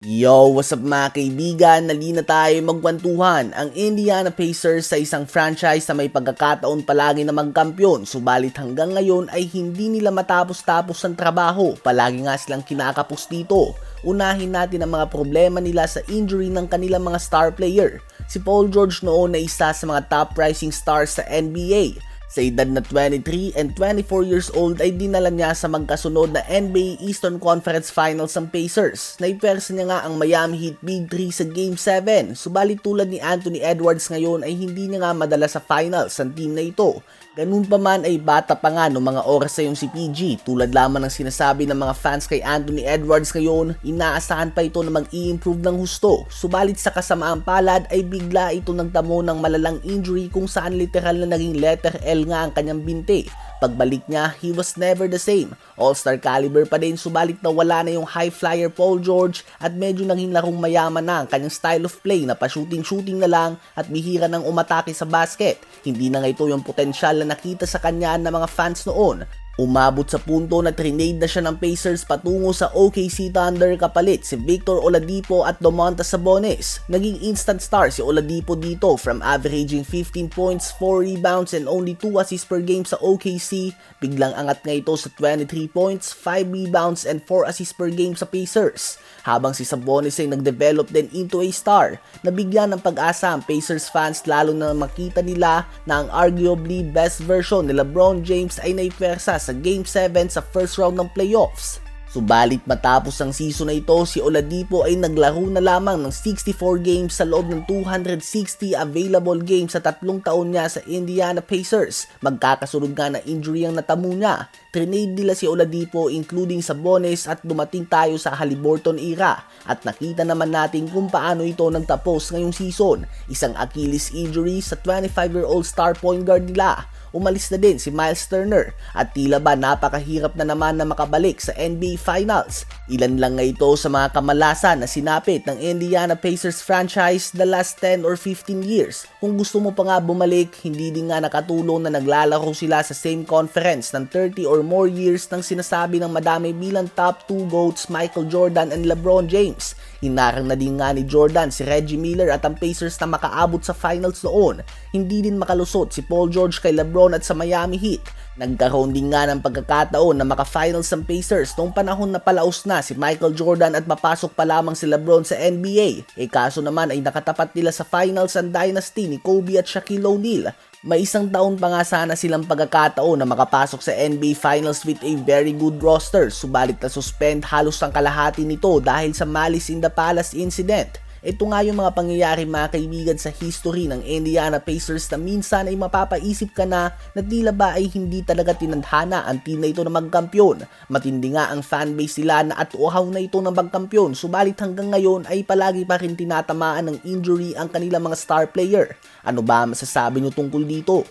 Yo, what's up mga kaibigan? Nali na tayo magkwentuhan. Ang Indiana Pacers sa isang franchise na may pagkakataon palagi na magkampiyon, subalit hanggang ngayon ay hindi nila matapos-tapos ang trabaho. Palagi nga silang kinakapos dito. Unahin natin ang mga problema nila sa injury ng kanilang mga star player. Si Paul George noon ay isa sa mga top rising stars sa NBA. Sa edad na 23 and 24 years old ay dinala niya sa magkasunod na NBA Eastern Conference Finals ang Pacers. Naipersa niya nga ang Miami Heat Big 3 sa Game 7. Subalit tulad ni Anthony Edwards ngayon ay hindi niya nga madala sa finals ang team na ito. Ganun pa man ay bata pa nga noong mga oras na yung si PG. Tulad lamang ng sinasabi ng mga fans kay Anthony Edwards ngayon, inaasahan pa ito na mag-i-improve ng husto. Subalit sa kasamaang palad ay bigla ito nagtamo ng malalang injury kung saan literal na naging letter L nga ang kanyang binti. Pagbalik niya, he was never the same. All-star caliber pa din, subalit na wala na yung high flyer Paul George at medyo naging larong mayaman na ang kanyang style of play na pa-shooting-shooting na lang at bihira ng umatake sa basket. Hindi na nga ito yung potensyal na nakita sa kanya ng mga fans noon. Umabot sa punto na trinade na siya ng Pacers patungo sa OKC Thunder kapalit si Victor Oladipo at Domantas Sabonis. Naging instant star si Oladipo dito from averaging 15 points, 4 rebounds and only 2 assists per game sa OKC. Biglang angat nga ito sa 23 points, 5 rebounds and 4 assists per game sa Pacers. Habang si Sabonis ay nag-develop din into a star, nabigyan ng pag-asa ang Pacers fans lalo na makita nila na ang arguably best version ni LeBron James ay naipersa sa Game 7 sa first round ng playoffs. Subalit matapos ang season na ito, si Oladipo ay naglaro na lamang ng 64 games sa loob ng 260 available games sa 3 taon niya sa Indiana Pacers. Magkakasunod nga na injury ang natamo niya. Trinade nila si Oladipo including Sabonis at dumating tayo sa Haliburton era. At nakita naman natin kung paano ito nagtapos ngayong season. Isang Achilles injury sa 25-year-old star point guard nila. Umalis na din si Miles Turner at tila ba napakahirap na naman na makabalik sa NBA Finals. Ilan lang nga ito sa mga kamalasan na sinapit ng Indiana Pacers franchise the last 10 or 15 years. Kung gusto mo pa nga bumalik, hindi din nga nakatulong na naglalaro sila sa same conference ng 30 or more years nang sinasabi ng madami bilang top 2 GOATs Michael Jordan and LeBron James. Hinarang na din nga ni Jordan si Reggie Miller at ang Pacers na makaabot sa finals noon. Hindi din makalusot si Paul George kay LeBron at sa Miami Heat. Nagkaroon din nga ng pagkakataon na maka-finals ang Pacers noong panahon na palaos na si Michael Jordan at mapasok pa lamang si LeBron sa NBA. Kaso naman ay nakatapat nila sa finals ang dynasty ni Kobe at Shaquille O'Neal. May isang taon pa nga sana silang pagkakataon na makapasok sa NBA Finals with a very good roster, subalit na suspend halos ang kalahati nito dahil sa Malice in the Palace incident. Ito nga yung mga pangyayari mga kaibigan sa history ng Indiana Pacers na minsan ay mapapaisip ka na tila ba ay hindi talaga tinadhana ang team na ito na magkampiyon. Matindi nga ang fanbase nila na at uhaw na ito na magkampiyon, subalit hanggang ngayon ay palagi pa rin tinatamaan ng injury ang kanilang mga star player. Ano ba masasabi nyo tungkol dito?